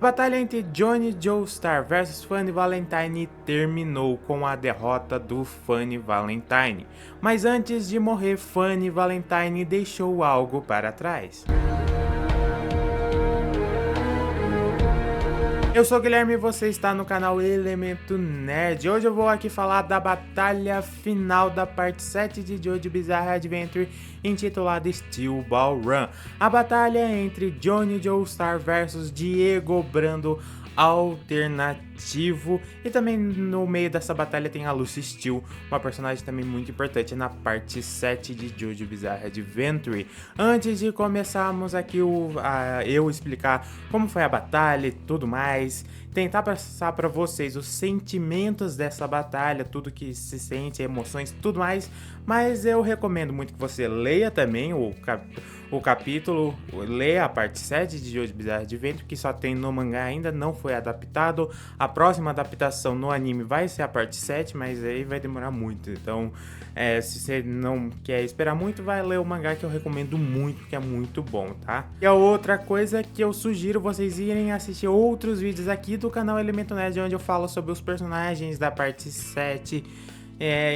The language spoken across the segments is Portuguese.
A batalha entre Johnny Joestar vs Funny Valentine terminou com a derrota do Funny Valentine, mas antes de morrer, Funny Valentine deixou algo para trás. Eu sou o Guilherme e você está no canal Elemento Nerd. Hoje eu vou aqui falar da batalha final da parte 7 de JoJo Bizarre Adventure, intitulada Steel Ball Run. A batalha entre Johnny Joestar versus Diego Brando alternativo, e também no meio dessa batalha tem a Lucy Steel, uma personagem também muito importante na parte 7 de JoJo Bizarre Adventure. Antes de começarmos aqui eu explicar como foi a batalha e tudo mais, tentar passar para vocês os sentimentos dessa batalha, tudo que se sente, emoções, tudo mais, mas eu recomendo muito que você leia também o capítulo, leia a parte 7 de JoJo Bizarre Adventure, que só tem no mangá, ainda não foi adaptado. A próxima adaptação no anime vai ser a parte 7, mas aí vai demorar muito. Então, se você não quer esperar muito, vai ler o mangá, que eu recomendo muito, que é muito bom, tá? E a outra coisa que eu sugiro vocês irem assistir outros vídeos aqui do canal Elemento Nerd, onde eu falo sobre os personagens da parte 7,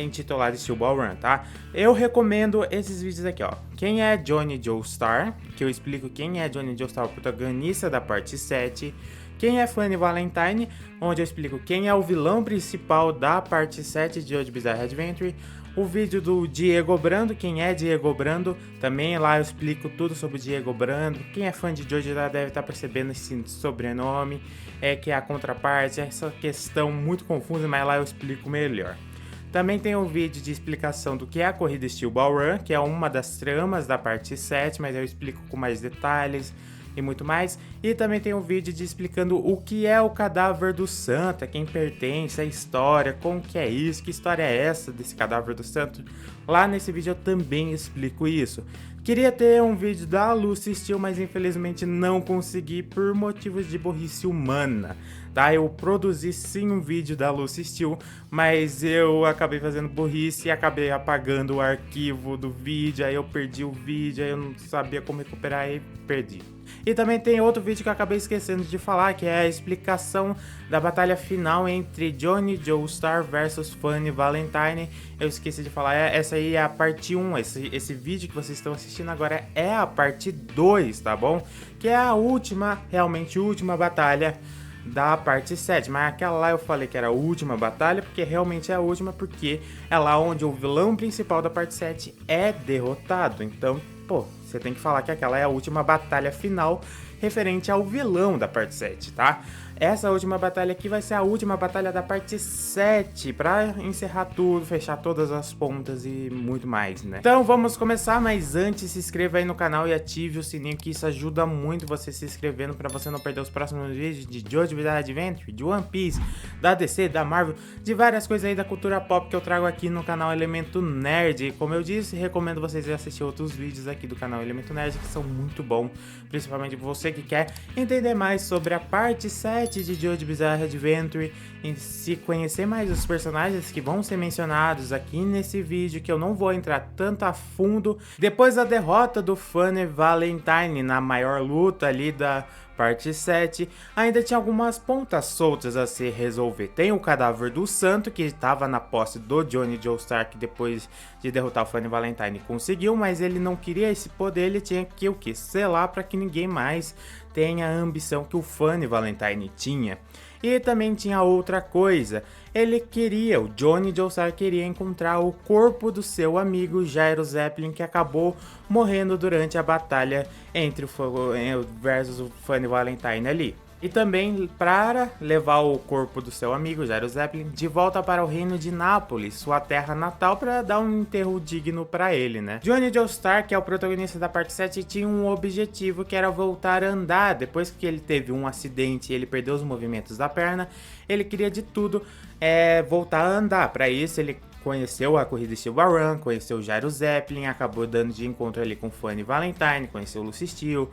intitulado Steel Ball Run, tá? Eu recomendo esses vídeos aqui, ó. Quem é Johnny Joestar, que eu explico quem é Johnny Joestar, o protagonista da parte 7. Quem é Funny Valentine, onde eu explico quem é o vilão principal da parte 7 de JoJo Bizarre Adventure. O vídeo do Diego Brando, quem é Diego Brando, também lá eu explico tudo sobre o Diego Brando. Quem é fã de JoJo já deve estar percebendo esse sobrenome, que é a contraparte, essa questão muito confusa, mas lá eu explico melhor. Também tem um vídeo de explicação do que é a corrida Steel Ball Run, que é uma das tramas da parte 7, mas eu explico com mais detalhes e muito mais. E também tem um vídeo de explicando o que é o cadáver do santo, a quem pertence, a história, como que é isso, que história é essa desse cadáver do santo. Lá nesse vídeo eu também explico isso. Queria ter um vídeo da Lucy Steel, mas infelizmente não consegui por motivos de burrice humana, tá? Eu produzi sim um vídeo da Lucy Steel, mas eu acabei fazendo burrice e acabei apagando o arquivo do vídeo, aí eu perdi o vídeo, aí eu não sabia como recuperar e perdi. E também tem outro vídeo que eu acabei esquecendo de falar, que é a explicação da batalha final entre Johnny Joestar versus Funny Valentine. Eu esqueci de falar, essa aí é a parte 1, esse vídeo que vocês estão assistindo agora é a parte 2, tá bom? Que é a última, realmente última batalha da parte 7, mas aquela lá eu falei que era a última batalha, porque realmente é a última, porque é lá onde o vilão principal da parte 7 é derrotado. Então, pô, você tem que falar que aquela é a última batalha final referente ao vilão da parte 7, tá? Essa última batalha aqui vai ser a última batalha da parte 7, pra encerrar tudo, fechar todas as pontas e muito mais, né? Então vamos começar, mas antes se inscreva aí no canal e ative o sininho, que isso ajuda muito você se inscrevendo pra você não perder os próximos vídeos de JoJo Bizarre Adventure, de One Piece, da DC, da Marvel, de várias coisas aí da cultura pop que eu trago aqui no canal Elemento Nerd. Como eu disse, recomendo vocês assistir outros vídeos aqui do canal Elemento Nerd, que são muito bons, principalmente você que quer entender mais sobre a parte 7 de JoJo Bizarre Adventure e se conhecer mais os personagens que vão ser mencionados aqui nesse vídeo, que eu não vou entrar tanto a fundo. Depois da derrota do Funny Valentine na maior luta ali da parte 7, ainda tinha algumas pontas soltas a se resolver. Tem o cadáver do santo, que estava na posse do Johnny Joestar, que depois de derrotar o Funny Valentine conseguiu, mas ele não queria esse poder, ele tinha que o que? Selar para que ninguém mais tenha a ambição que o Funny Valentine tinha. E também tinha outra coisa, o Johnny Joestar queria encontrar o corpo do seu amigo Gyro Zeppelin, que acabou morrendo durante a batalha entre versus o Funny Valentine ali. E também para levar o corpo do seu amigo Gyro Zeppelin de volta para o reino de Nápoles, sua terra natal, para dar um enterro digno para ele, né? Johnny Joestar, que é o protagonista da parte 7, tinha um objetivo, que era voltar a andar. Depois que ele teve um acidente e ele perdeu os movimentos da perna, ele queria de tudo voltar a andar. Para isso ele conheceu a corrida Steel Ball Run, conheceu o Gyro Zeppelin, acabou dando de encontro ali com Funny Valentine, conheceu o Lucy Steel,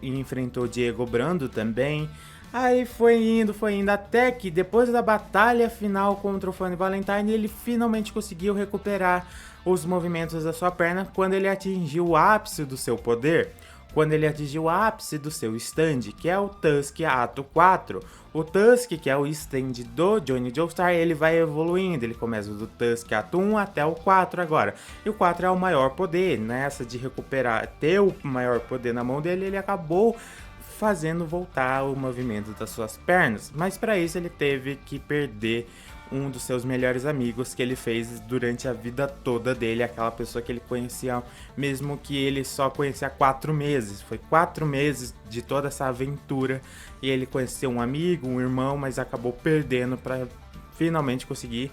e enfrentou Diego Brando também. Aí foi indo, até que depois da batalha final contra o Funny Valentine, ele finalmente conseguiu recuperar os movimentos da sua perna quando ele atingiu o ápice do seu poder. quando ele atingiu o ápice do seu stand, que é o Tusk Ato 4. O Tusk, que é o stand do Johnny Joestar, ele vai evoluindo, ele começa do Tusk Ato 1 até o 4 agora. E o 4 é o maior poder, nessa de recuperar, ter o maior poder na mão dele, ele acabou fazendo voltar o movimento das suas pernas, mas para isso ele teve que perder um dos seus melhores amigos que ele fez durante a vida toda dele, aquela pessoa que ele conhecia, mesmo que ele só conhecia há 4 meses. Foi 4 meses de toda essa aventura e ele conheceu um amigo, um irmão, mas acabou perdendo para finalmente conseguir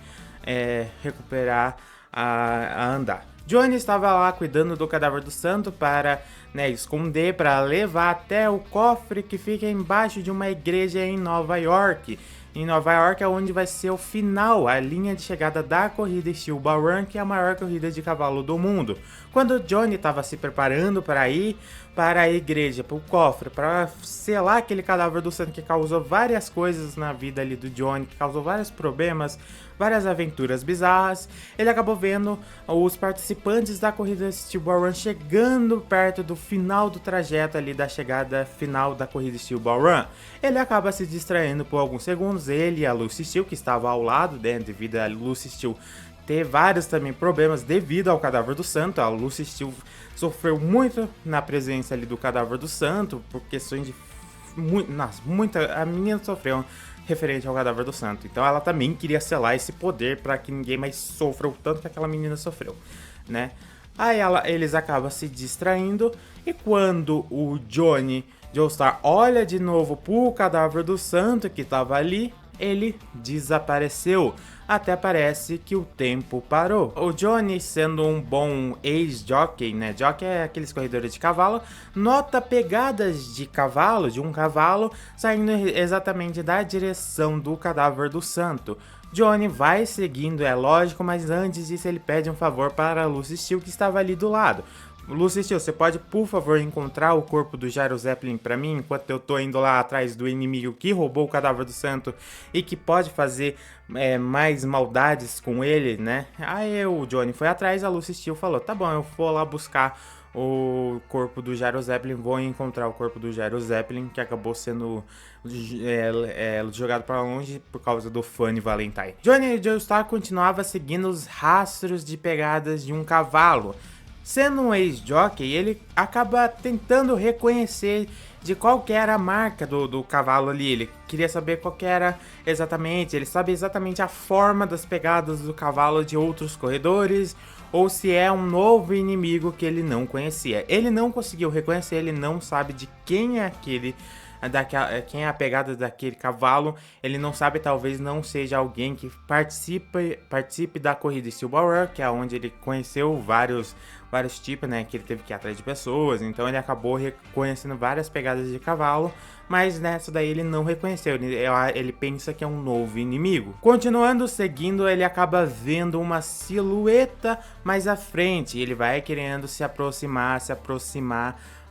recuperar a andar. Johnny estava lá cuidando do cadáver do santo para esconder, para levar até o cofre que fica embaixo de uma igreja em Nova York. Em Nova York é onde vai ser o final, a linha de chegada da corrida Steel Ball Run, que é a maior corrida de cavalo do mundo. Quando Johnny estava se preparando para ir para a igreja, para o cofre, para selar aquele cadáver do santo que causou várias coisas na vida ali do Johnny, que causou vários problemas, várias aventuras bizarras, ele acabou vendo os participantes da corrida Steel Ball Run chegando perto do final do trajeto ali da chegada final da corrida Steel Ball Run. Ele acaba se distraindo por alguns segundos, ele e a Lucy Steel, que estava ao lado dele, devido a Lucy Steel ter vários também problemas devido ao cadáver do santo. A Lucy Steel sofreu muito na presença ali do cadáver do santo, por questões de a menina sofreu referente ao cadáver do santo. Então ela também queria selar esse poder para que ninguém mais sofra o tanto que aquela menina sofreu, né? Aí eles acabam se distraindo e quando o Johnny Joestar olha de novo pro cadáver do santo que tava ali, ele desapareceu. Até parece que o tempo parou. O Johnny, sendo um bom ex-jockey, né? Jockey é aqueles corredores de cavalo, nota pegadas de cavalo, de um cavalo, saindo exatamente da direção do cadáver do santo. Johnny vai seguindo, é lógico, mas antes disso ele pede um favor para a Lucy Steel, que estava ali do lado. Lucy Steel, você pode, por favor, encontrar o corpo do Gyro Zeppelin pra mim, enquanto eu tô indo lá atrás do inimigo que roubou o cadáver do santo e que pode fazer mais maldades com ele, né? Aí o Johnny foi atrás, a Lucy Steel falou, tá bom, eu vou lá buscar o corpo do Gyro Zeppelin, vou encontrar o corpo do Gyro Zeppelin, que acabou sendo jogado para longe por causa do Funny Valentine. Johnny Joestar continuava seguindo os rastros de pegadas de um cavalo. Sendo um ex-jockey, ele acaba tentando reconhecer de qual que era a marca do cavalo ali. Ele queria saber qual que era exatamente, ele sabe exatamente a forma das pegadas do cavalo de outros corredores, ou se é um novo inimigo que ele não conhecia. Ele não conseguiu reconhecer, ele não sabe de quem é quem é a pegada daquele cavalo. Ele não sabe, talvez não seja alguém que participe da corrida Steel Ball Run, que é onde ele conheceu vários tipos, né, que ele teve que ir atrás de pessoas, então ele acabou reconhecendo várias pegadas de cavalo, mas nessa daí ele não reconheceu, ele pensa que é um novo inimigo. Continuando seguindo, ele acaba vendo uma silhueta mais à frente, ele vai querendo se aproximar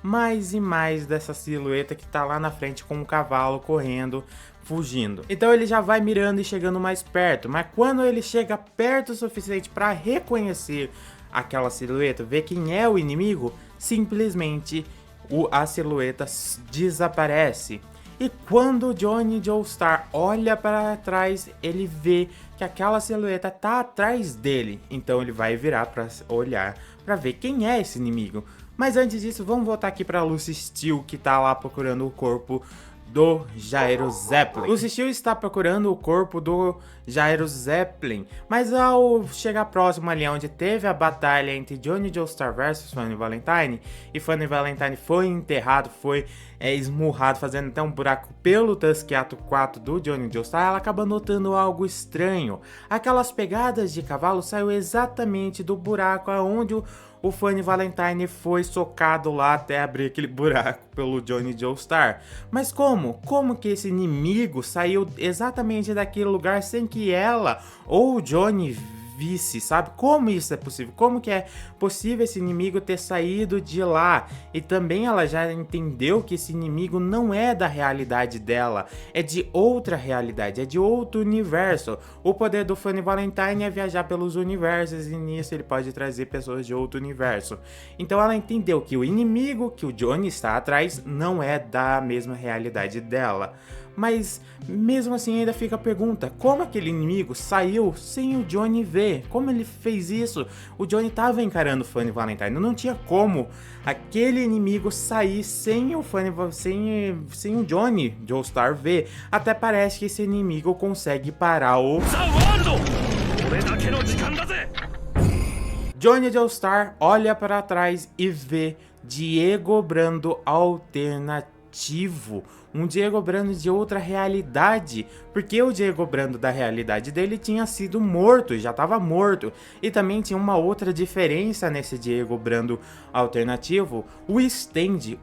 mais e mais dessa silhueta que tá lá na frente com um cavalo correndo, fugindo. Então ele já vai mirando e chegando mais perto, mas quando ele chega perto o suficiente para reconhecer aquela silhueta, ver quem é o inimigo, simplesmente a silhueta desaparece. E quando o Johnny Joestar olha para trás, ele vê que aquela silhueta tá atrás dele. Então ele vai virar para olhar para ver quem é esse inimigo. Mas antes disso, vamos voltar aqui para Lucy Steel, que tá lá procurando o corpo do Gyro Zeppelin. Lucy Steel está procurando o corpo do Gyro Zeppelin, mas ao chegar próximo ali onde teve a batalha entre Johnny Joestar versus Funny Valentine, e Funny Valentine foi enterrado, foi esmurrado, fazendo até um buraco pelo Tusk Ato 4 do Johnny Joestar, ela acaba notando algo estranho. Aquelas pegadas de cavalo saiu exatamente do buraco aonde o Funny Valentine foi socado lá até abrir aquele buraco pelo Johnny Joestar. Mas como? Como que esse inimigo saiu exatamente daquele lugar sem que ela ou o Johnny vice, sabe? Como isso é possível? Como que é possível esse inimigo ter saído de lá? E também ela já entendeu que esse inimigo não é da realidade dela, é de outra realidade, é de outro universo. O poder do Funny Valentine é viajar pelos universos e nisso ele pode trazer pessoas de outro universo. Então ela entendeu que o inimigo que o Johnny está atrás não é da mesma realidade dela. Mas mesmo assim ainda fica a pergunta, como aquele inimigo saiu sem o Johnny ver? Como ele fez isso? O Johnny estava encarando o Funny Valentine, não tinha como aquele inimigo sair sem o sem o Johnny Joestar ver. Até parece que esse inimigo consegue parar o Johnny Joestar olha para trás e vê Diego Brando alternativo. Um Diego Brando de outra realidade, porque o Diego Brando da realidade dele tinha sido morto, já estava morto. E também tinha uma outra diferença nesse Diego Brando alternativo, o stand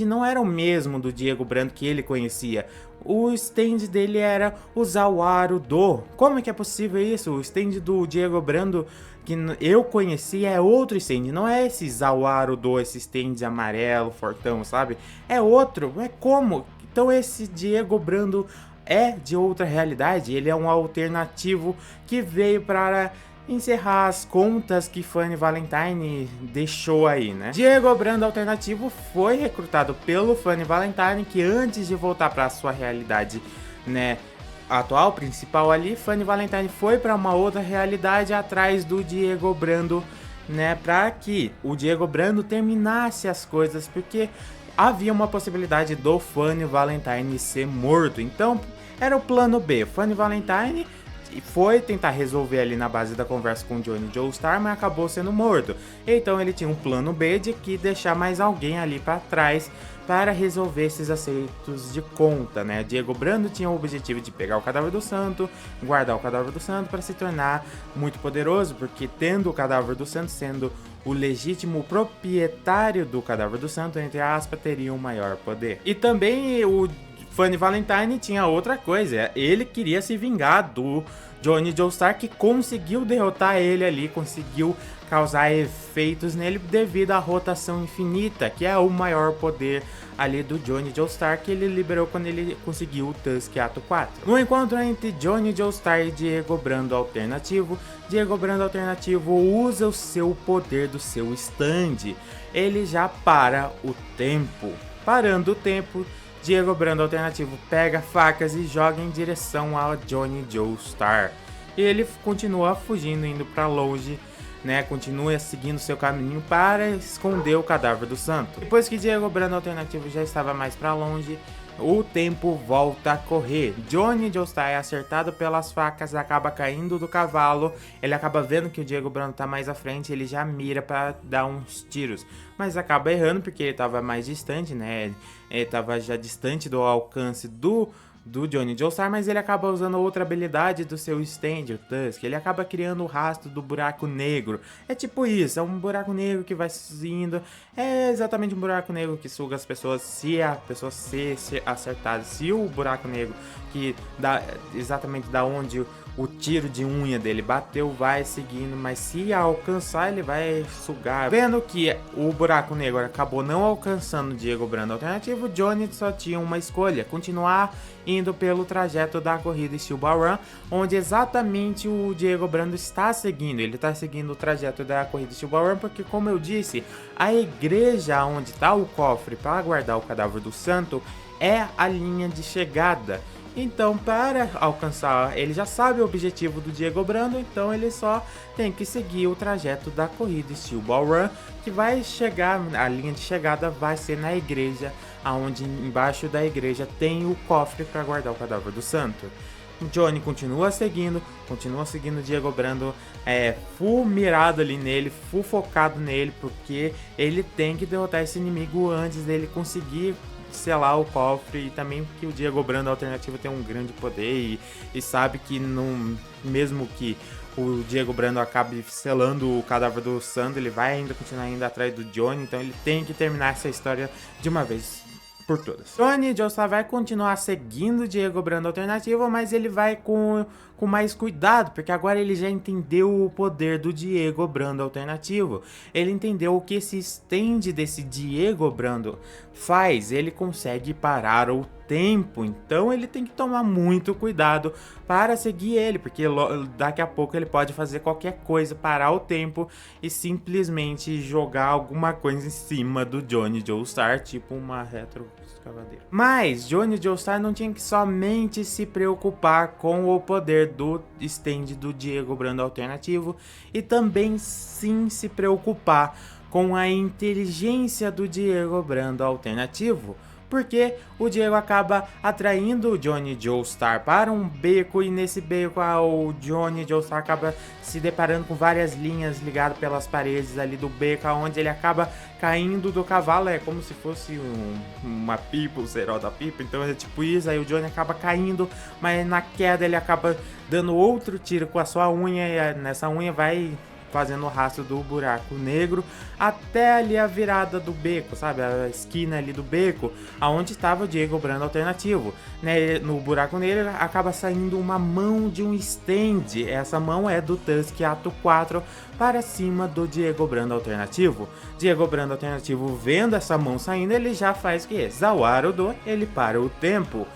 não era o mesmo do Diego Brando que ele conhecia. O stand dele era o Zawaru Do. Como é que é possível isso? O stand do Diego Brando que eu conheci é outro stand, não é esse Zawaru Do, esse stand amarelo, fortão, sabe? É outro, é como? Então esse Diego Brando é de outra realidade, ele é um alternativo que veio para encerrar as contas que Funny Valentine deixou aí, né? Diego Brando alternativo foi recrutado pelo Funny Valentine, que antes de voltar para sua realidade, né, atual, principal ali, Funny Valentine foi para uma outra realidade atrás do Diego Brando, né, para que o Diego Brando terminasse as coisas, porque havia uma possibilidade do Funny Valentine ser morto. Então era o plano B. Funny Valentine foi tentar resolver ali na base da conversa com o Johnny Joestar, mas acabou sendo morto. Então ele tinha um plano B de que deixar mais alguém ali para trás para resolver esses acertos de conta, né? Diego Brando tinha o objetivo de pegar o cadáver do santo, guardar o cadáver do santo para se tornar muito poderoso, porque tendo o cadáver do santo, sendo o legítimo proprietário do cadáver do santo, entre aspas, teria um maior poder. E também o Funny Valentine tinha outra coisa, ele queria se vingar do Johnny Joestar, que conseguiu derrotar ele ali, conseguiu causar efeitos nele devido à rotação infinita, que é o maior poder ali do Johnny Joestar, que ele liberou quando ele conseguiu o Tusk Ato 4. No encontro entre Johnny Joestar e Diego Brando alternativo, Diego Brando alternativo usa o seu poder do seu stand. Ele já para o tempo. Parando o tempo, Diego Brando alternativo pega facas e joga em direção ao Johnny Joestar. E ele continua fugindo, indo para longe, né? Continua seguindo seu caminho para esconder o cadáver do santo. Depois que Diego Brando alternativo já estava mais para longe, o tempo volta a correr. Johnny Joestar é acertado pelas facas, acaba caindo do cavalo. Ele acaba vendo que o Diego Brando tá mais à frente, ele já mira para dar uns tiros, mas acaba errando porque ele tava mais distante, né? Ele tava já distante do alcance do Johnny Joestar, mas ele acaba usando outra habilidade do seu stand, o Tusk. Ele acaba criando o rastro do buraco negro. É tipo isso, é um buraco negro que vai indo. É exatamente um buraco negro que suga as pessoas, se a pessoa ser acertada. Se o buraco negro que dá exatamente da onde o tiro de unha dele bateu, vai seguindo, mas se alcançar, ele vai sugar. Vendo que o buraco negro acabou não alcançando o Diego Brando alternativo, Johnny só tinha uma escolha: continuar indo pelo trajeto da corrida Steel Ball Run, onde exatamente o Diego Brando está seguindo. Ele está seguindo o trajeto da corrida Steel Ball Run, porque, como eu disse, a igreja onde está o cofre para guardar o cadáver do santo é a linha de chegada. Então, para alcançar, ele já sabe o objetivo do Diego Brando, então ele só tem que seguir o trajeto da corrida Steel Ball Run, que vai chegar, a linha de chegada vai ser na igreja, aonde embaixo da igreja tem o cofre para guardar o cadáver do santo. O Johnny continua seguindo o Diego Brando, full mirado ali nele, full focado nele, porque ele tem que derrotar esse inimigo antes dele conseguir selar o cofre, e também porque o Diego Brando alternativo tem um grande poder e sabe que mesmo que o Diego Brando acabe selando o cadáver do santo, ele vai ainda continuar indo atrás do Johnny, então ele tem que terminar essa história de uma vez por todas. Johnny Joestar vai continuar seguindo o Diego Brando alternativo, mas ele vai com mais cuidado, porque agora ele já entendeu o poder do Diego Brando alternativo. Ele entendeu o que esse stand desse Diego Brando faz. Ele consegue parar o tempo, então ele tem que tomar muito cuidado para seguir ele, porque daqui a pouco ele pode fazer qualquer coisa, parar o tempo e simplesmente jogar alguma coisa em cima do Johnny Joestar, tipo uma retroescavadeira. Mas Johnny Joestar não tinha que somente se preocupar com o poder do stand do Diego Brando alternativo, e também sim se preocupar com a inteligência do Diego Brando alternativo, porque o Diego acaba atraindo o Johnny Joestar para um beco, e nesse beco o Johnny Joestar acaba se deparando com várias linhas ligadas pelas paredes ali do beco, onde ele acaba caindo do cavalo. É como se fosse uma pipa, o cerol da pipa, então é tipo isso. Aí o Johnny acaba caindo, mas na queda ele acaba dando outro tiro com a sua unha, e nessa unha vai fazendo o rastro do buraco negro até ali a virada do beco, sabe? A esquina ali do beco, aonde estava o Diego Brando alternativo, né? No buraco negro acaba saindo uma mão de um stand. Essa mão é do Tusk Ato 4 para cima do Diego Brando alternativo. Diego Brando alternativo, vendo essa mão saindo, ele já faz o que? Zawarudo, ele para o tempo.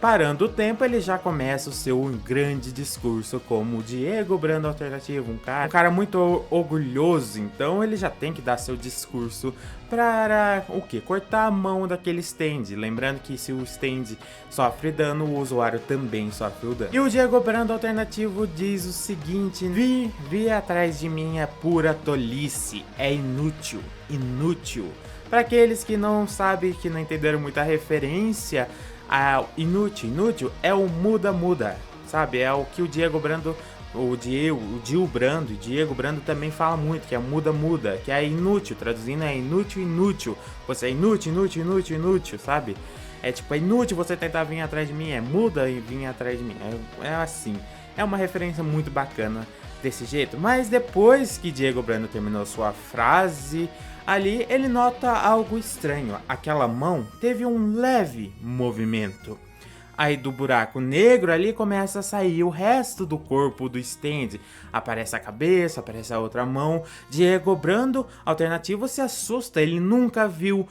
Parando o tempo, ele já começa o seu grande discurso como Diego Brando alternativo, um cara muito orgulhoso. Então ele já tem que dar seu discurso para o que? Cortar a mão daquele stand. Lembrando que se o stand sofre dano, o usuário também sofre o dano. E o Diego Brando alternativo diz o seguinte: vi atrás de mim é pura tolice, é inútil. Para aqueles que não sabem, que não entenderam muita referência, inútil é o muda, sabe? É o que o Diego Brando, o Diego Brando também fala muito, que é muda, que é inútil, traduzindo é inútil, você é inútil, sabe? É tipo, é inútil você tentar vir atrás de mim, é muda e vir atrás de mim, é assim, é uma referência muito bacana desse jeito. Mas depois que Diego Brando terminou sua frase, ali ele nota algo estranho. Aquela mão teve um leve movimento. Aí do buraco negro ali começa a sair o resto do corpo do stand. Aparece a cabeça, aparece a outra mão. Diego Brando alternativo se assusta, ele nunca viu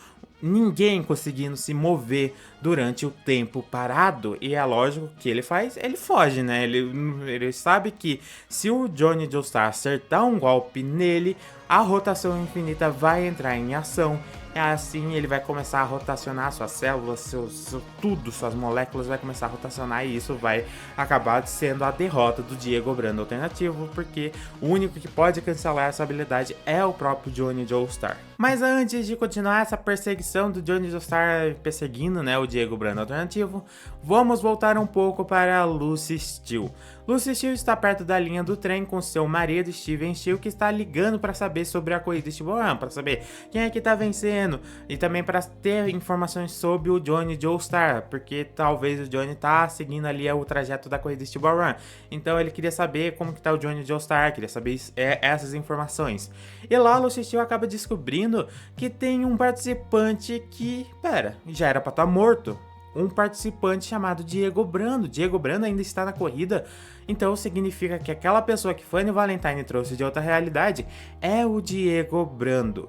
ninguém conseguindo se mover durante o tempo parado. E é lógico que ele faz, ele foge, né? Ele sabe que se o Johnny Joestar acertar um golpe nele, a rotação infinita vai entrar em ação. É assim, ele vai começar a rotacionar suas células, tudo, suas moléculas vai começar a rotacionar, e isso vai acabar sendo a derrota do Diego Brando alternativo, porque o único que pode cancelar essa habilidade é o próprio Johnny Joestar. Mas antes de continuar essa perseguição do Johnny Joestar perseguindo, né, o Diego Brando alternativo, vamos voltar um pouco para Lucy Steele. Lucy Steele está perto da linha do trem com seu marido Steven Steele, que está ligando para saber sobre a corrida Steel Ball Run, para saber quem é que está vencendo, e também para ter informações sobre o Johnny Joestar, porque talvez o Johnny tá seguindo ali o trajeto da corrida Steel Ball Run. Então ele queria saber como que tá o Johnny Joestar, queria saber essas informações. E lá Lucy Steele acaba descobrindo que tem um participante que, já era para estar morto. Um participante chamado Diego Brando. Diego Brando ainda está na corrida, então significa que aquela pessoa que Fanny Valentine trouxe de outra realidade é o Diego Brando.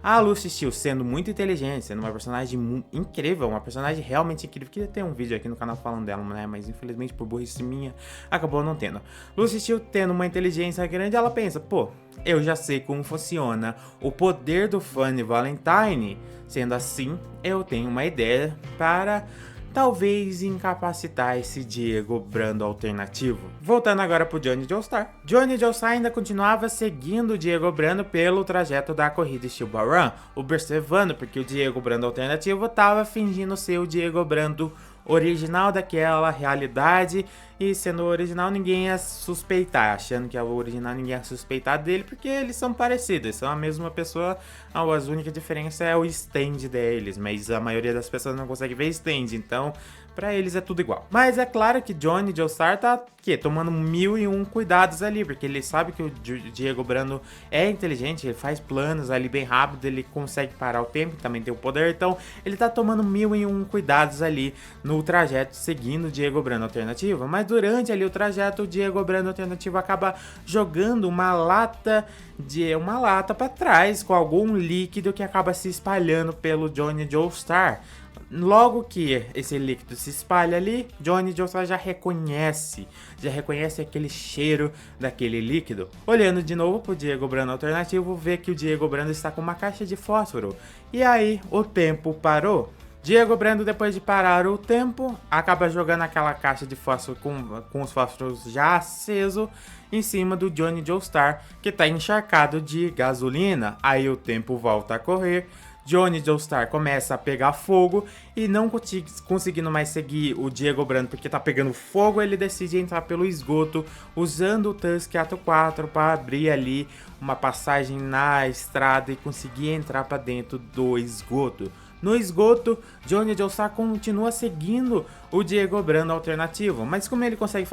A Lucy Steele, sendo muito inteligente, sendo uma personagem incrível, uma personagem realmente incrível, queria ter um vídeo aqui no canal falando dela, né? Mas infelizmente por burrice minha, acabou não tendo. Lucy Steele, tendo uma inteligência grande, ela pensa, pô, eu já sei como funciona o poder do Fanny Valentine. Sendo assim, eu tenho uma ideia para talvez incapacitar esse Diego Brando alternativo. Voltando agora pro Johnny Joestar. Johnny Joestar ainda continuava seguindo o Diego Brando pelo trajeto da corrida Steel Ball Run, observando, porque o Diego Brando alternativo estava fingindo ser o Diego Brando original daquela realidade, e sendo o original ninguém ia suspeitar, achando que é o original ninguém ia suspeitar dele, porque eles são parecidos, são a mesma pessoa, a única diferença é o stand deles, mas a maioria das pessoas não consegue ver stand, então Pra eles é tudo igual. Mas é claro que Johnny Joestar tá tomando 1001 cuidados ali, porque ele sabe que o Diego Brando é inteligente, ele faz planos ali bem rápido, ele consegue parar o tempo, também tem o poder, então ele tá tomando 1001 cuidados ali no trajeto seguindo o Diego Brando alternativo. Mas durante ali o trajeto, o Diego Brando alternativo acaba jogando uma lata para trás com algum líquido que acaba se espalhando pelo Johnny Joestar. Logo que esse líquido se espalha ali, Johnny Joestar já reconhece aquele cheiro daquele líquido. Olhando de novo pro Diego Brando alternativo, vê que o Diego Brando está com uma caixa de fósforo. E aí o tempo parou. Diego Brando, depois de parar o tempo, acaba jogando aquela caixa de fósforo com os fósforos já acesos em cima do Johnny Joestar, que está encharcado de gasolina. Aí o tempo volta a correr. Johnny Joestar começa a pegar fogo e não conseguindo mais seguir o Diego Brando porque tá pegando fogo, ele decide entrar pelo esgoto usando o Tusk Ato 4 para abrir ali uma passagem na estrada e conseguir entrar para dentro do esgoto. No esgoto, Johnny Joestar continua seguindo o Diego Brando alternativo, mas como ele consegue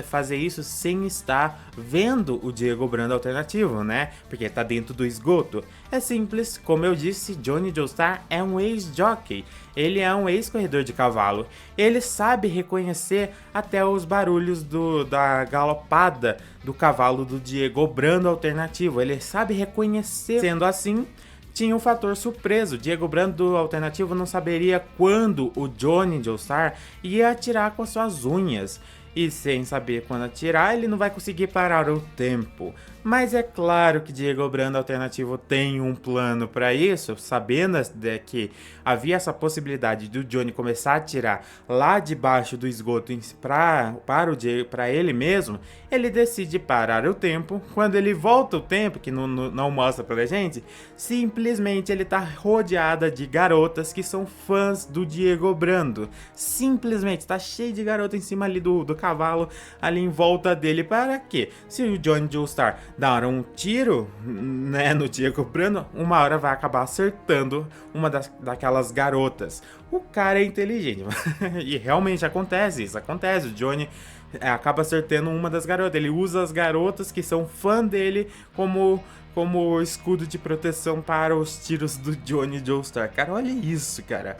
fazer isso sem estar vendo o Diego Brando alternativo, né? Porque tá dentro do esgoto. É simples, como eu disse, Johnny Joestar é um ex-jockey, ele é um ex-corredor de cavalo, ele sabe reconhecer até os barulhos da galopada do cavalo do Diego Brando alternativo, ele sabe reconhecer. Sendo assim, tinha um fator surpresa. O Diego Brando alternativo não saberia quando o Johnny Joestar ia atirar com as suas unhas. E sem saber quando atirar, ele não vai conseguir parar o tempo. Mas é claro que Diego Brando alternativo tem um plano para isso, sabendo que havia essa possibilidade do Johnny começar a atirar lá debaixo do esgoto para ele mesmo. Ele decide parar o tempo. Quando ele volta o tempo, que não mostra pra gente, simplesmente ele tá rodeada de garotas que são fãs do Diego Brando. Simplesmente tá cheio de garota em cima ali do cavalo, ali em volta dele. Para quê? Se o Johnny Joestar dar um tiro, né, no Diego Brando, uma hora vai acabar acertando uma daquelas garotas. O cara é inteligente. E realmente acontece isso. O Johnny acaba acertando uma das garotas. Ele usa as garotas que são fã dele como escudo de proteção para os tiros do Johnny Joestar. Cara, olha isso, cara.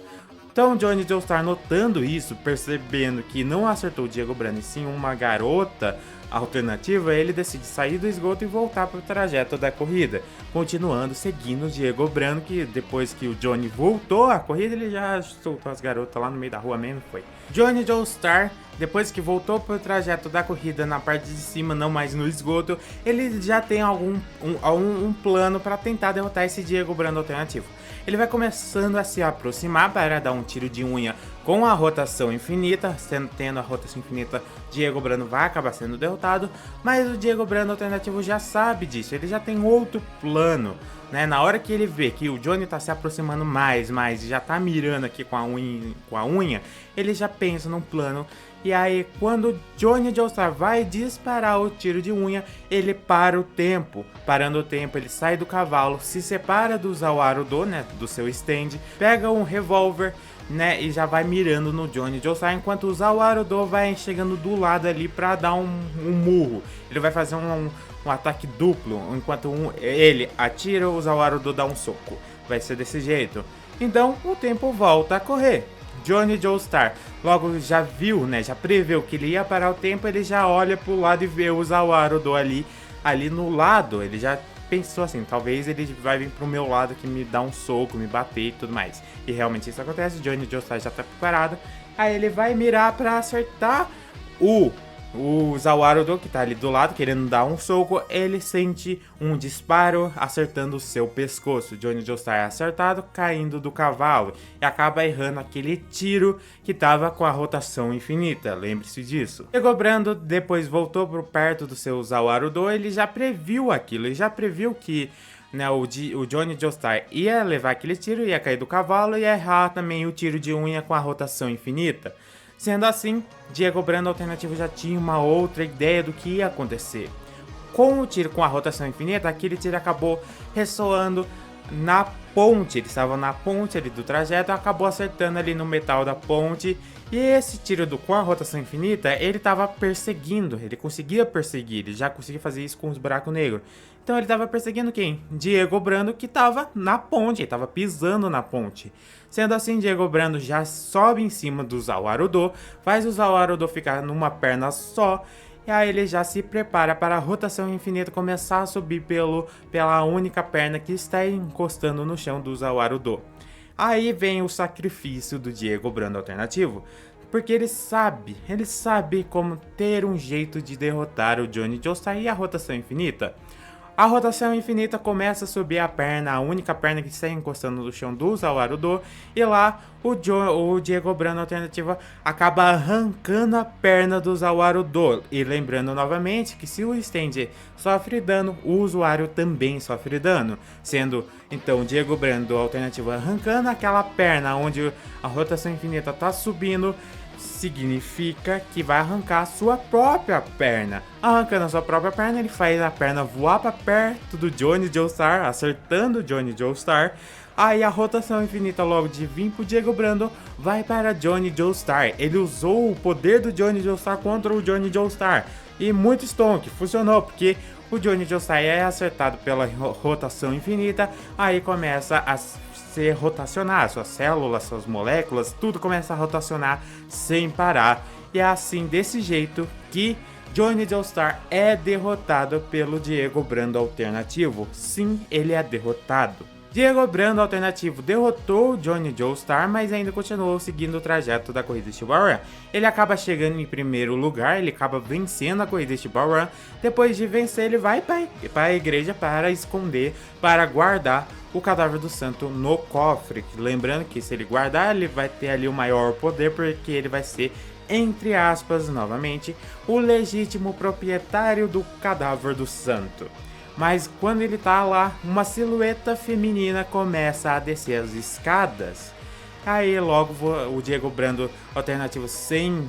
Então, Johnny Joestar, notando isso, percebendo que não acertou o Diego Brando e sim uma garota alternativa, ele decide sair do esgoto e voltar para o trajeto da corrida, continuando seguindo o Diego Brando, que depois que o Johnny voltou à corrida, ele já soltou as garotas lá no meio da rua mesmo, foi. Johnny Joestar, depois que voltou para o trajeto da corrida na parte de cima, não mais no esgoto, ele já tem um plano para tentar derrotar esse Diego Brando alternativo. Ele vai começando a se aproximar para dar um tiro de unha com a rotação infinita. Tendo a rotação infinita, Diego Brando vai acabar sendo derrotado, mas o Diego Brando alternativo já sabe disso, ele já tem outro plano, né? Na hora que ele vê que o Johnny tá se aproximando mais e já tá mirando aqui com a unha, ele já pensa num plano. E aí, quando Johnny Joestar vai disparar o tiro de unha, ele para o tempo. Parando o tempo, ele sai do cavalo, se separa do Zawaru-Do, né, do seu stand, pega um revólver, né, e já vai mirando no Johnny Joestar, enquanto o Zawaru-Do vai chegando do lado ali pra dar um murro. Ele vai fazer um ataque duplo, enquanto ele atira, o Zawaru-Do dá um soco. Vai ser desse jeito. Então, o tempo volta a correr. Johnny Joestar logo já viu, né, já preveu que ele ia parar o tempo, ele já olha pro lado e vê o Zawaru-Do ali no lado, ele já pensou assim, talvez ele vai vir pro meu lado que me dá um soco, me bater e tudo mais. E realmente isso acontece, Johnny Joestar já tá preparado, aí ele vai mirar pra acertar o Zawaru-Do, que tá ali do lado, querendo dar um soco, ele sente um disparo acertando o seu pescoço. Johnny Joestar é acertado, caindo do cavalo, e acaba errando aquele tiro que tava com a rotação infinita, lembre-se disso. Diego Brando depois voltou por perto do seu Zawaru-Do, ele já previu aquilo, ele já previu que, né, o Johnny Joestar ia levar aquele tiro, ia cair do cavalo e ia errar também o tiro de unha com a rotação infinita. Sendo assim, Diego Brando alternativo já tinha uma outra ideia do que ia acontecer. Com o tiro com a rotação infinita, aquele tiro acabou ressoando na ponte, eles estavam na ponte ali do trajeto, acabou acertando ali no metal da ponte. E esse tiro com a rotação infinita, ele tava perseguindo, ele conseguia perseguir, ele já conseguia fazer isso com os buracos negros. Então ele tava perseguindo quem? Diego Brando, que tava na ponte, ele tava pisando na ponte. Sendo assim, Diego Brando já sobe em cima do Zawarudo, faz o Zawarudo ficar numa perna só. E aí ele já se prepara para a rotação infinita começar a subir pela única perna que está encostando no chão do Zawarudo. Aí vem o sacrifício do Diego Brando alternativo, porque ele sabe como ter um jeito de derrotar o Johnny Joestar e a rotação infinita. A rotação infinita começa a subir a perna, a única perna que está encostando no chão do Zawarudo, e lá o Diego Brando alternativo acaba arrancando a perna do Zawarudo. E lembrando novamente que se o stand sofre dano, o usuário também sofre dano, sendo então o Diego Brando alternativo arrancando aquela perna onde a rotação infinita está subindo, significa que vai arrancar a sua própria perna. Arrancando a sua própria perna, ele faz a perna voar para perto do Johnny Joestar, acertando o Johnny Joestar. Aí a rotação infinita logo de vir pro Diego Brando vai para Johnny Joestar. Ele usou o poder do Johnny Joestar contra o Johnny Joestar. E muito stonk, funcionou, porque o Johnny Joestar é acertado pela rotação infinita. Aí começa a se rotacionar, suas células, suas moléculas, tudo começa a rotacionar sem parar. E é assim, desse jeito, que Johnny Joestar é derrotado pelo Diego Brando alternativo. Sim, ele é derrotado. Diego Brando alternativo derrotou Johnny Joestar, mas ainda continuou seguindo o trajeto da corrida Steel Ball Run. Ele acaba chegando em primeiro lugar, ele acaba vencendo a corrida Steel Ball Run. Depois de vencer, ele vai para a igreja para esconder, para guardar o cadáver do santo no cofre. Lembrando que se ele guardar, ele vai ter ali o maior poder, porque ele vai ser, entre aspas, novamente, o legítimo proprietário do cadáver do santo. Mas quando ele tá lá, uma silhueta feminina começa a descer as escadas. Aí logo o Diego Brando alternativo, sem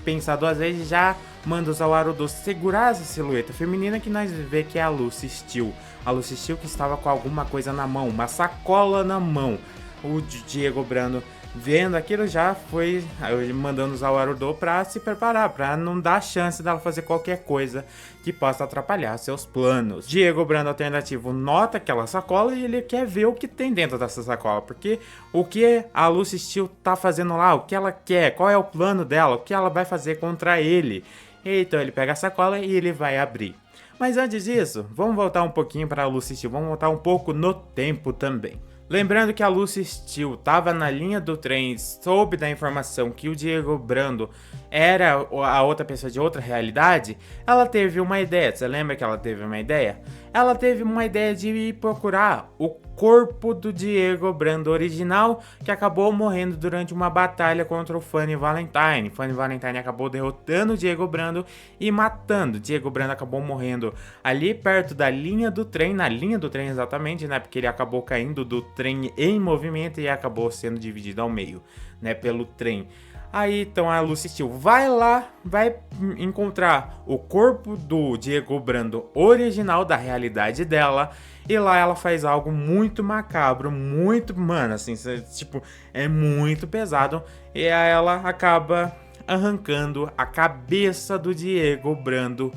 pensar duas vezes, já manda o Zawarudo segurar essa silhueta feminina, que nós vê que é a Lucy Steel. A Lucy Steel que estava com alguma coisa na mão, uma sacola na mão. O Diego Brando, vendo aquilo, já foi mandando o Zawarudo pra se preparar, pra não dar chance dela fazer qualquer coisa que possa atrapalhar seus planos. Diego Brando alternativo nota aquela sacola e ele quer ver o que tem dentro dessa sacola, porque o que a Lucy Steel tá fazendo lá, o que ela quer, qual é o plano dela, o que ela vai fazer contra ele. Então ele pega a sacola e ele vai abrir. Mas antes disso, vamos voltar um pouquinho para a Lucy Steel, vamos voltar um pouco no tempo também. Lembrando que a Lucy Steel estava na linha do trem, soube da informação que o Diego Brando era a outra pessoa de outra realidade, ela teve uma ideia. Você lembra que ela teve uma ideia? Ela teve uma ideia de ir procurar o corpo do Diego Brando original, que acabou morrendo durante uma batalha contra o Funny Valentine. Funny Valentine acabou derrotando o Diego Brando e matando. Diego Brando acabou morrendo ali perto da linha do trem, na linha do trem exatamente, né? Porque ele acabou caindo do trem em movimento e acabou sendo dividido ao meio, né? Pelo trem. Aí então a Lucy Steel vai lá, vai encontrar o corpo do Diego Brando original, da realidade dela, e lá ela faz algo muito macabro, muito, mano, assim, tipo, é muito pesado, e aí ela acaba arrancando a cabeça do Diego Brando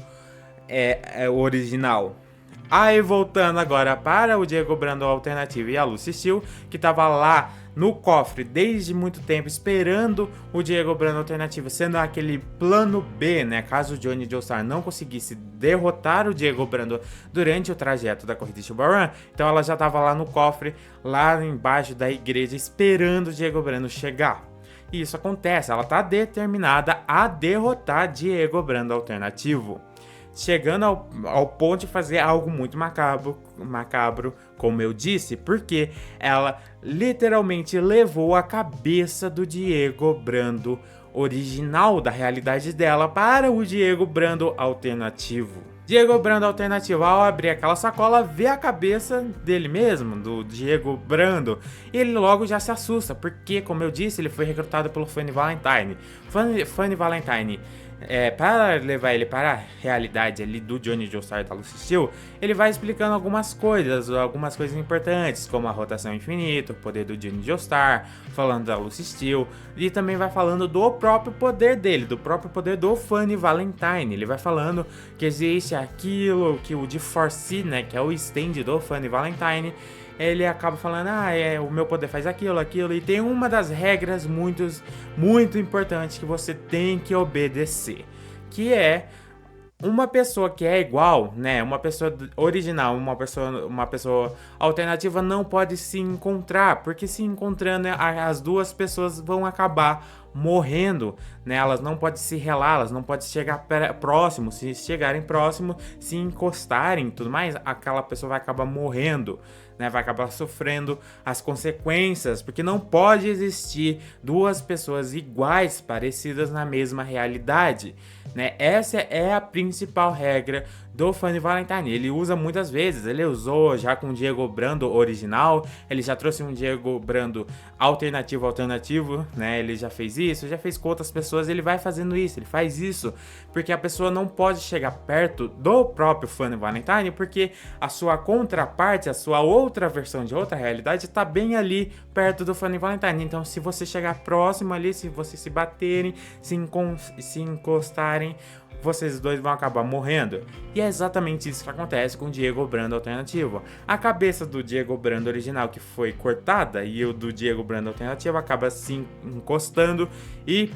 original. Aí voltando agora para o Diego Brando alternativo e a Lucy Steel, que tava lá no cofre desde muito tempo esperando o Diego Brando alternativo, sendo aquele plano B, né, caso o Johnny Joestar não conseguisse derrotar o Diego Brando durante o trajeto da corrida Steel Ball Run. Então ela já tava lá no cofre, lá embaixo da igreja, esperando o Diego Brando chegar. E isso acontece, ela tá determinada a derrotar Diego Brando alternativo, chegando ao ponto de fazer algo muito macabro, como eu disse, porque ela literalmente levou a cabeça do Diego Brando original, da realidade dela, para o Diego Brando alternativo. Diego Brando alternativo, ao abrir aquela sacola, vê a cabeça dele mesmo, do Diego Brando, e ele logo já se assusta, porque, como eu disse, ele foi recrutado pelo Funny Valentine. Funny Valentine para levar ele para a realidade ali do Johnny Joestar e da Lucy Steel, ele vai explicando algumas coisas importantes, como a rotação infinita, o poder do Johnny Joestar, falando da Lucy Steel, e também vai falando do próprio poder dele, do próprio poder do Funny Valentine. Ele vai falando que existe aquilo, que o D4C, né, que é o stand do Funny Valentine, ele acaba falando, o meu poder faz aquilo, e tem uma das regras muito importantes que você tem que obedecer, que é uma pessoa que é igual, né, uma pessoa original, uma pessoa alternativa não pode se encontrar, porque se encontrando as duas pessoas vão acabar morrendo, né? Elas não podem se relar, elas não podem chegar próximo, se chegarem próximo, se encostarem e tudo mais, aquela pessoa vai acabar morrendo, né? Vai acabar sofrendo as consequências, porque não pode existir duas pessoas iguais, parecidas na mesma realidade, né? Essa é a principal regra do Funny Valentine. Ele usa muitas vezes, ele usou já com o Diego Brando original, ele já trouxe um Diego Brando alternativo, né? Ele já fez isso, já fez com outras pessoas, ele vai fazendo isso, ele faz isso, porque a pessoa não pode chegar perto do próprio Funny Valentine, porque a sua contraparte, a sua outra versão de outra realidade, tá bem ali perto do Funny Valentine. Então, se você chegar próximo ali, se vocês se baterem, se encostarem, vocês dois vão acabar morrendo. E é exatamente isso que acontece com o Diego Brando alternativo. A cabeça do Diego Brando original que foi cortada e o do Diego Brando alternativo acaba se encostando e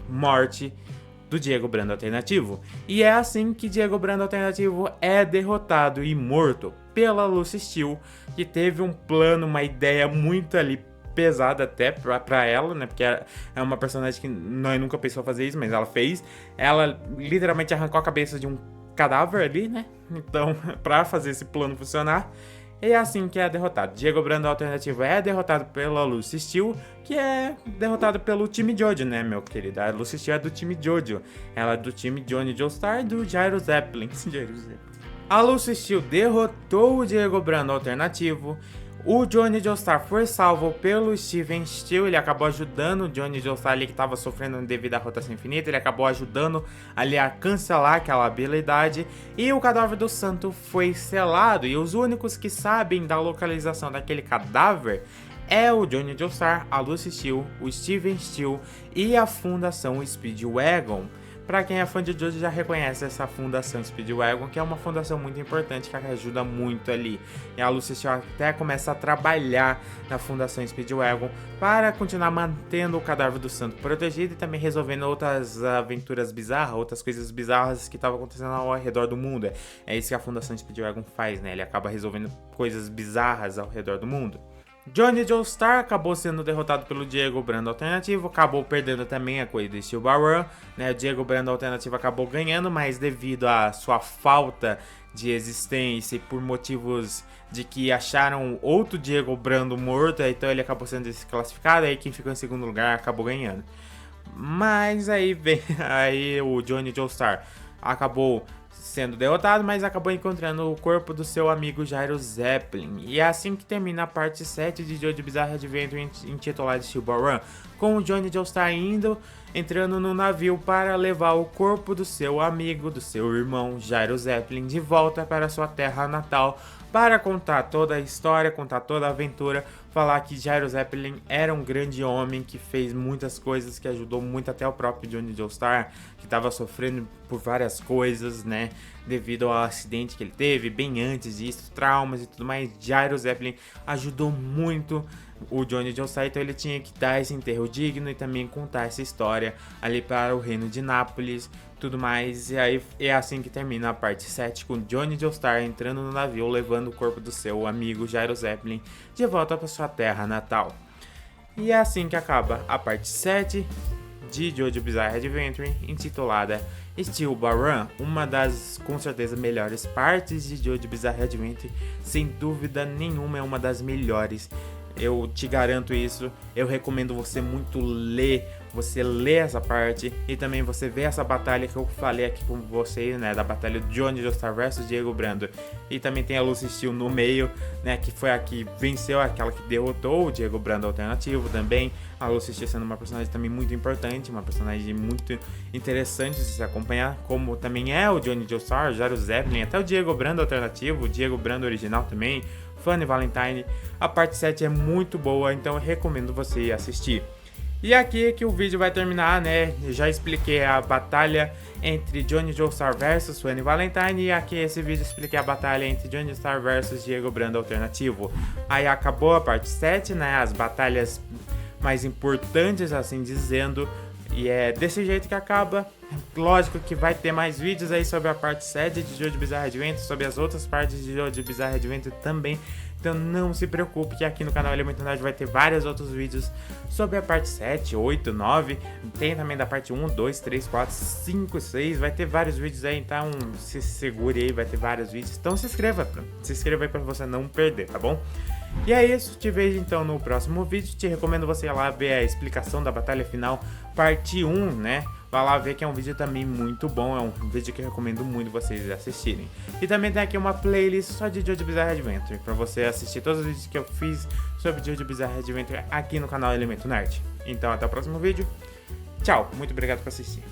morte do Diego Brando alternativo. E é assim que Diego Brando alternativo é derrotado e morto pela Lucy Steel, que teve um plano, uma ideia muito ali pesada até pra ela, né? Porque é uma personagem que nós nunca pensou fazer isso, mas ela fez. Ela literalmente arrancou a cabeça de um cadáver ali, né? Então, pra fazer esse plano funcionar, é assim que é derrotado. Diego Brando alternativo é derrotado pela Lucy Steel, que é derrotado pelo time Jojo, né, meu querido? A Lucy Steel é do time Jojo. Ela é do time Johnny Joestar e do Jairo Zeppelin. A Lucy Steel derrotou o Diego Brando alternativo. O Johnny Joestar foi salvo pelo Steven Steel, ele acabou ajudando o Johnny Joestar ali que estava sofrendo devido à rotação infinita, ele acabou ajudando ali a cancelar aquela habilidade, e o cadáver do santo foi selado, e os únicos que sabem da localização daquele cadáver é o Johnny Joestar, a Lucy Steel, o Steven Steel e a Fundação Speedwagon. Pra quem é fã de Jojo já reconhece essa fundação Speedwagon, que é uma fundação muito importante que ajuda muito ali. E a Lucy Steel até começa a trabalhar na fundação Speedwagon para continuar mantendo o cadáver do santo protegido e também resolvendo outras aventuras bizarras, outras coisas bizarras que estavam acontecendo ao redor do mundo. É isso que a fundação Speedwagon faz, né? Ele acaba resolvendo coisas bizarras ao redor do mundo. Johnny Joestar acabou sendo derrotado pelo Diego Brando alternativo, acabou perdendo também a corrida de Steel Bar, né? O Diego Brando alternativo acabou ganhando, mas devido à sua falta de existência e por motivos de que acharam outro Diego Brando morto, então ele acabou sendo desclassificado, aí quem ficou em segundo lugar acabou ganhando. Mas aí o Johnny Joestar acabou sendo derrotado, mas acabou encontrando o corpo do seu amigo Jairo Zeppelin. E é assim que termina a parte 7 de Jojo Bizarre Adventure intitulada Steel Ball Run, com o Johnny Joestar entrando no navio para levar o corpo do seu amigo, do seu irmão Jairo Zeppelin, de volta para sua terra natal, para contar toda a história, contar toda a aventura, falar que Jairo Zeppelin era um grande homem que fez muitas coisas, que ajudou muito até o próprio Johnny Joestar, que estava sofrendo por várias coisas, né, devido ao acidente que ele teve, bem antes disso, traumas e tudo mais. Jairo Zeppelin ajudou muito o Johnny Joestar, então ele tinha que dar esse enterro digno e também contar essa história ali para o reino de Nápoles, tudo mais. E aí é assim que termina a parte 7, com Johnny Joestar entrando no navio, levando o corpo do seu amigo Jairo Zeppelin de volta para sua terra natal. E é assim que acaba a parte 7 de Jojo Bizarre Adventure, intitulada Steel Ball Run, uma das, com certeza, melhores partes de Jojo Bizarre Adventure, sem dúvida nenhuma é uma das melhores. Eu te garanto isso, eu recomendo você muito ler você lê essa parte e também você vê essa batalha que eu falei aqui com vocês, né, da batalha de Johnny Joestar versus Diego Brando. E também tem a Lucy Steel no meio, né, que foi a que venceu, aquela que derrotou o Diego Brando alternativo também. A Lucy Steel sendo uma personagem também muito importante, uma personagem muito interessante de se acompanhar, como também é o Johnny Joestar, Jairo Zeppelin, até o Diego Brando alternativo, o Diego Brando original também, Funny Valentine. A parte 7 é muito boa, então eu recomendo você assistir. E aqui é que o vídeo vai terminar, né? Eu já expliquei a batalha entre Johnny Joestar versus Funny Valentine. E aqui esse vídeo eu expliquei a batalha entre Johnny Joestar versus Diego Brando alternativo. Aí acabou a parte 7, né? As batalhas mais importantes, assim dizendo. E é desse jeito que acaba. Lógico que vai ter mais vídeos aí sobre a parte 7 de Jojo Bizarre Adventure, sobre as outras partes de Jojo Bizarre Adventure também. Então não se preocupe que aqui no canal Elemento Nerd vai ter vários outros vídeos sobre a parte 7, 8, 9. Tem também da parte 1, 2, 3, 4, 5, 6. Vai ter vários vídeos aí, então se segure aí, vai ter vários vídeos. Então se inscreva aí pra você não perder, tá bom? E é isso, te vejo então no próximo vídeo. Te recomendo você ir lá ver a explicação da batalha final, parte 1, né? Vai lá ver que é um vídeo também muito bom, é um vídeo que eu recomendo muito vocês assistirem. E também tem aqui uma playlist só de Jojo Bizarre Adventure, pra você assistir todos os vídeos que eu fiz sobre Jojo Bizarre Adventure aqui no canal Elemento Nerd. Então até o próximo vídeo, tchau, muito obrigado por assistir.